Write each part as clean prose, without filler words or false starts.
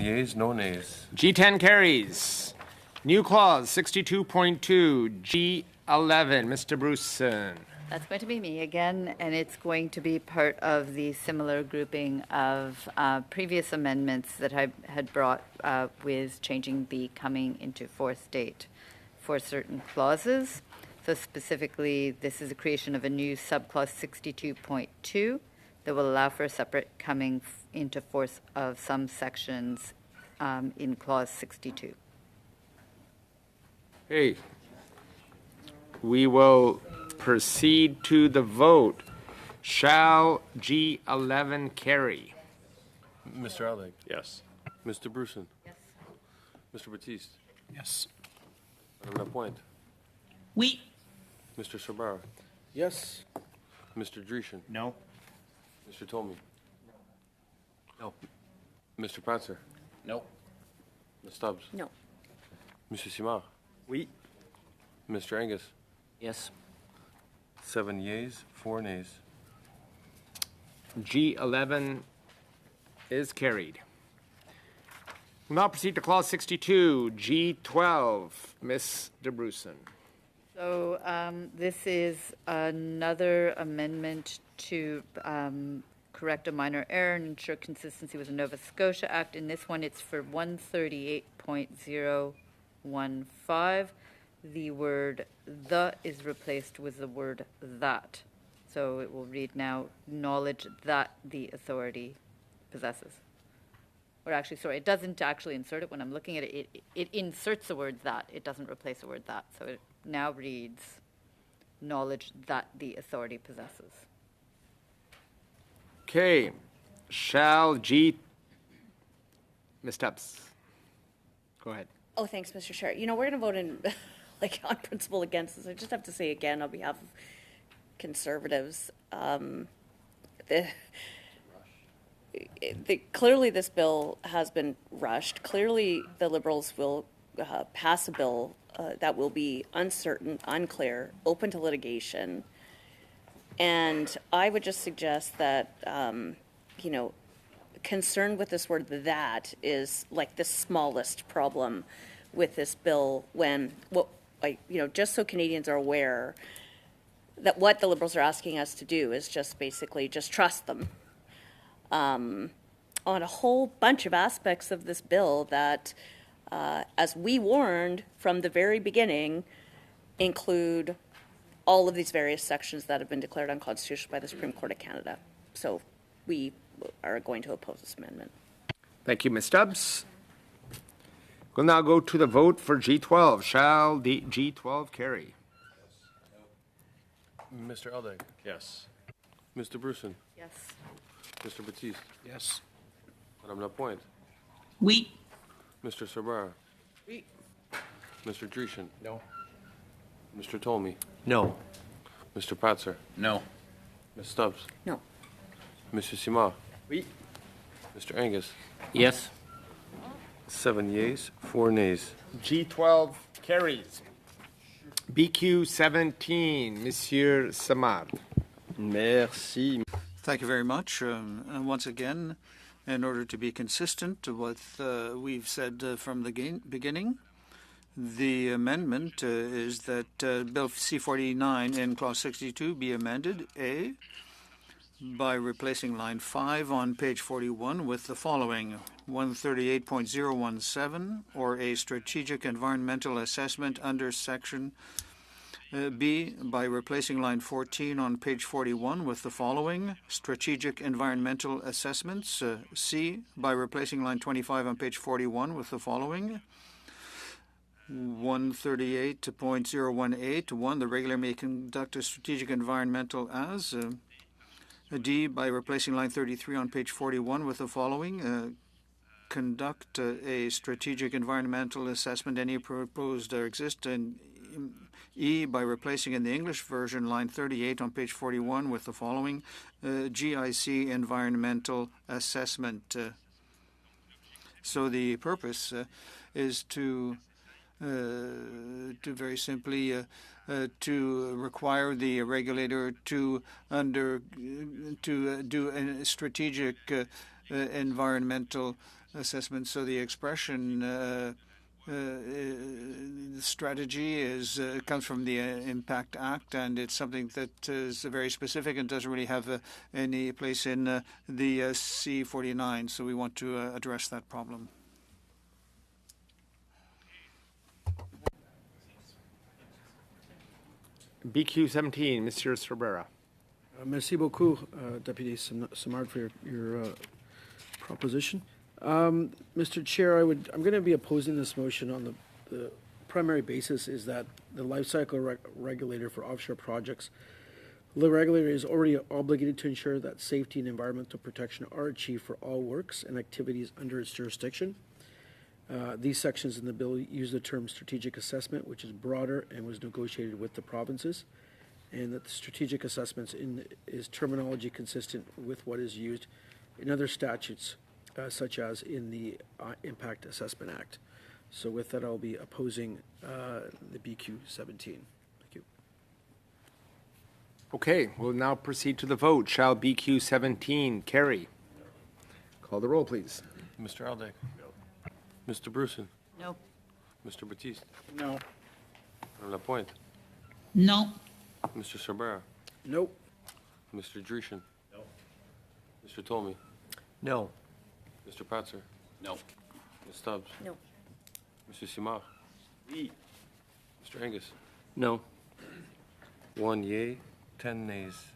Yeas, no nays. G10 carries. New clause 62.2, G11. Mr. Bruceson. That's going to be me again, and it's going to be part of the similar grouping of previous amendments that I had brought with changing the coming into force date for certain clauses. So specifically, this is the creation of a new subclause 62.2 that will allow for a separate coming into force of some sections in clause 62. Okay. We will proceed to the vote. Shall G11 carry? Mr. Alec. Yes. Mr. Bruceson. Yes. Mr. Batiste. Yes. Madame Lapointe. Oui. Mr. Sabara. Yes. Mr. Dreeshen. No. Mr. Tomey. No. Mr. Prancer. No. Ms. Stubbs. No. Monsieur Simard. Oui. Mr. Angus. Yes. 7 yeas, 4 nays. G11 is carried. We'll now proceed to clause 62, G12. Ms. DeBruson. So this is another amendment to correct a minor error and ensure consistency with the Nova Scotia Act. In this one, it's for 138.015. The word "the" is replaced with the word "that." So it will read now, knowledge that the authority possesses. Or actually, sorry, it doesn't actually insert it. When I'm looking at it, it inserts the word "that." It doesn't replace the word "that." So it now reads, knowledge that the authority possesses. Okay. Shall G... Ms. Tubbs. Go ahead. Oh, thanks, Mr. Chair. You know, we're going to vote in, on principle against this. I just have to say again on behalf of Conservatives, clearly this bill has been rushed. Clearly the Liberals will pass a bill that will be uncertain, unclear, open to litigation. And I would just suggest that, concern with this word "that" is like the smallest problem with this bill when, just so Canadians are aware that what the Liberals are asking us to do is just basically just trust them on a whole bunch of aspects of this bill that, as we warned from the very beginning, include all of these various sections that have been declared unconstitutional by the Supreme Court of Canada. So we are going to oppose this amendment. Thank you, Ms. Stubbs. We'll now go to the vote for G12. Shall the G12 carry? Mr. Alec. Yes. Mr. Bruceson. Yes. Mr. Batiste. Yes. Madame Lapointe. Oui. Mr. Sabara. Oui. Mr. Dreeshen. No. Mr. Tomey. No. Mr. Prancer. No. Ms. Stubbs. No. Monsieur Simard. Oui. Mr. Angus. Yes. 7 yeas, 4 nays. G12 carries. BQ 17, Monsieur Samad. Merci. Thank you very much. Once again, in order to be consistent with what we've said from the beginning, the amendment is that Bill C-49 in Clause 62 be amended, A, by replacing line 5 on page 41 with the following: 138.017, or a strategic environmental assessment under section B, by replacing line 14 on page 41 with the following: strategic environmental assessments. C, by replacing line 25 on page 41 with the following: 138.018. 1, the regulator may conduct a strategic environmental as. D, by replacing line 33 on page 41 with the following: conduct a strategic environmental assessment any proposed or exist. And E, by replacing in the English version line 38 on page 41 with the following: GIC environmental assessment. So the purpose is to very simply to require the regulator to do a strategic environmental assessment. So the expression the strategy comes from the Impact Act, and it's something that is very specific and doesn't really have any place in the C49. So we want to address that problem. BQ 17, Monsieur Cervera. Merci beaucoup, Deputy Simard, for your proposition. Mr. Chair, I'm going to be opposing this motion on the primary basis is that the life cycle regulator for offshore projects, the regulator is already obligated to ensure that safety and environmental protection are achieved for all works and activities under its jurisdiction. These sections in the bill use the term strategic assessment, which is broader and was negotiated with the provinces, and that the strategic assessments is terminology consistent with what is used in other statutes, such as in the Impact Assessment Act. So with that, I'll be opposing the BQ 17. Thank you. Okay, we'll now proceed to the vote. Shall BQ 17 carry? Call the roll, please. Mr. Aldag? Mr. Bruson? No. Mr. Batiste? No. Madame Lapointe? No. Mr. Cerbera? Nope. Mr. Dreeshen? No. Mr. Tolmy? No. Mr. Patzer? No. Ms. Stubbs? No. Monsieur Simard? Mr. Angus? No. 1 yea, 10 nays.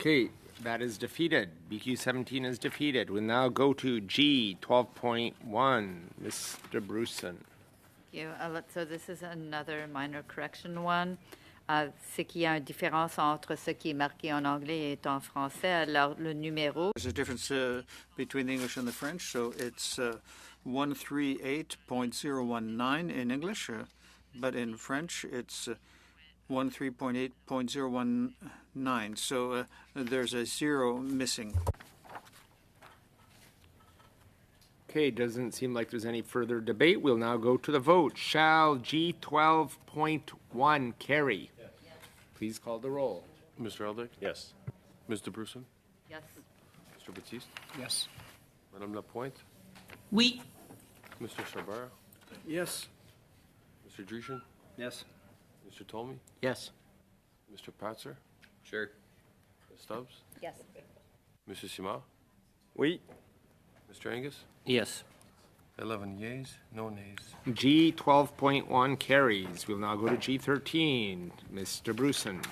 Okay, that is defeated. BQ 17 is defeated. We'll now go to G 12.1. Mr. Bruson. Thank you. So this is another minor correction one. C'est qu'il y a une différence entre ce qui est marqué en anglais et en français. Alors, le numéro. There's a difference between the English and the French, so it's 138.019 in English, but in French it's 13.8.019. So there's a zero missing. Okay, doesn't seem like there's any further debate. We'll now go to the vote. Shall G 12.1 carry? Yes. Please call the roll. Mr. Aldag? Yes. Mr. Bruson? Yes. Mr. Batiste? Yes. Madame Lapointe? Oui. Mr. Cerbera? Yes. Mr. Dreeshen? Yes. Mr. Tolmy? Yes. Mr. Patzer? Sure. Ms. Stubbs? Yes. Monsieur Simard? Oui. Mr. Angus? Yes. 11 yeas, no nays. G 12.1 carries. We'll now go to G 13. Mr. Bruson.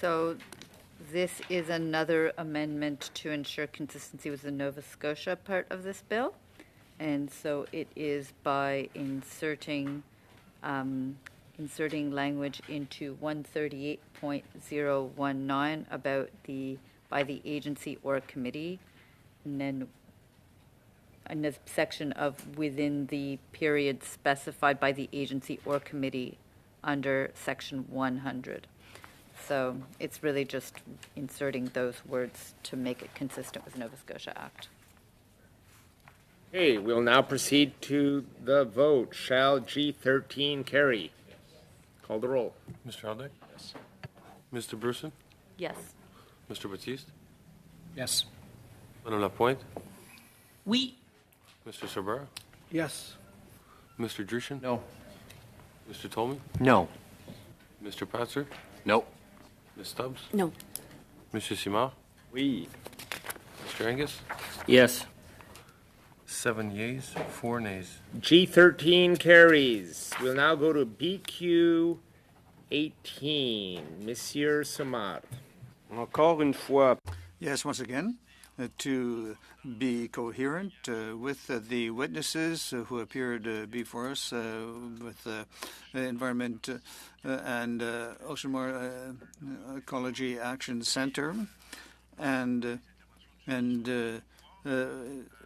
So this is another amendment to ensure consistency with the Nova Scotia part of this bill. And so it is by inserting language into 138.019 about by the agency or committee, and then in the section of within the period specified by the agency or committee under section 100. So it's really just inserting those words to make it consistent with the Nova Scotia Act. Okay, we'll now proceed to the vote. Shall G 13 carry? Call the roll. Mr. Aldag? Yes. Mr. Bruson? Yes. Mr. Batiste? Yes. Madame Lapointe? Oui. Mr. Cerbera? Yes. Mr. Dreeshen? No. Mr. Tolmy? No. Mr. Patzer? No. Ms. Stubbs? No. Monsieur Simard? Oui. Mr. Angus? Yes. 7 yeas, 4 nays. G 13 carries. We'll now go to BQ 18. Monsieur Simard. Encore une fois. Yes, once again, to be coherent with the witnesses who appeared before us with the Environment and Oceanmore Ecology Action Center, and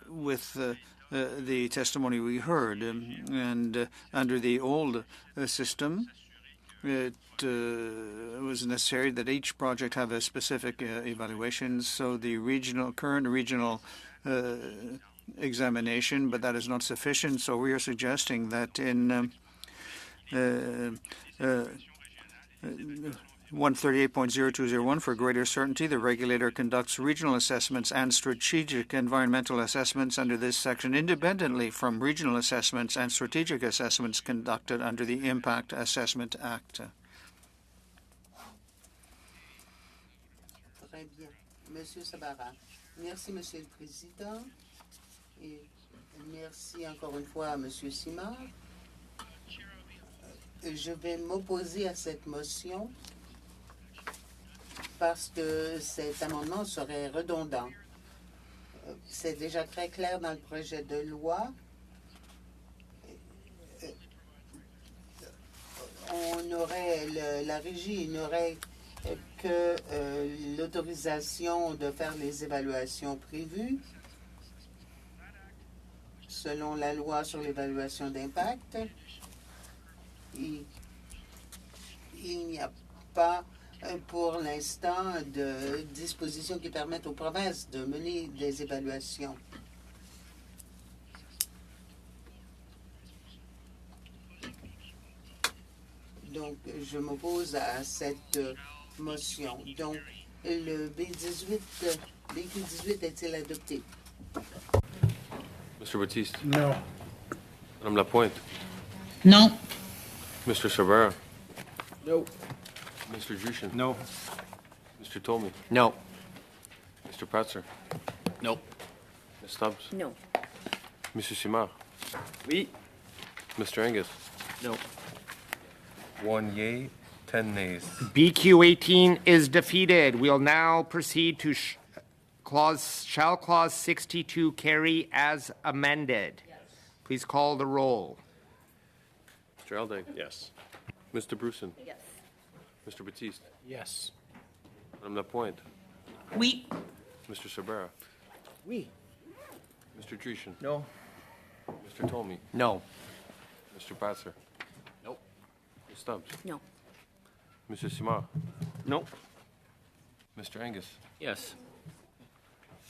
with the testimony we heard, and under the old system, it was necessary that each project have a specific evaluation. So the current regional examination, but that is not sufficient. So we are suggesting that in 138.0201, for greater certainty, the regulator conducts regional assessments and strategic environmental assessments under this section independently from regional assessments and strategic assessments conducted under the Impact Assessment Act. Très bien. Monsieur Sabara. Merci, Monsieur le Président. Et merci encore une fois à Monsieur Simard. Je vais m'opposer à cette motion parce que cet amendement serait redondant. C'est déjà très clair dans le projet de loi. On aurait, la régie n'aurait que l'autorisation de faire les évaluations prévues selon la loi sur l'évaluation d'impact. Il n'y a pas pour l'instant de dispositions qui permettent aux provinces de mener des évaluations. Donc, je m'oppose à cette motion. Donc, le BQ18 est-il adopté? Mr. Baptiste. No. Madame Lapointe. non, Mr. Sabara. No. Mr. Jushin. No. Mr. Tomey. No. Mr. Pratzer. No. Ms. Stubbs. No. Monsieur Simard. Oui. Mr. Angus. No. 1 yea, 10 nays. BQ 18 is defeated. We'll now proceed to shall clause 62 carry as amended? Please call the roll. Mr. Aldag. Yes. Mr. Bruson. Yes. Mr. Baptiste. Yes. Madame Lapointe. oui, Mr. Sabara. Oui. Mr. Jushin. No. Mr. Tomey. No. Mr. Pratzer. Nope. Ms. Stubbs. No. Monsieur Simard. No. Mr. Angus. Yes.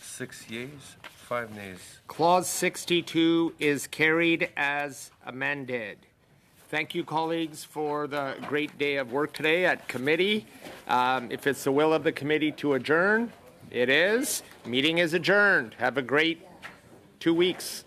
6 yeas, 5 nays. Clause 62 is carried as amended. Thank you, colleagues, for the great day of work today at committee. If it's the will of the committee to adjourn, it is. Meeting is adjourned. Have a great 2 weeks.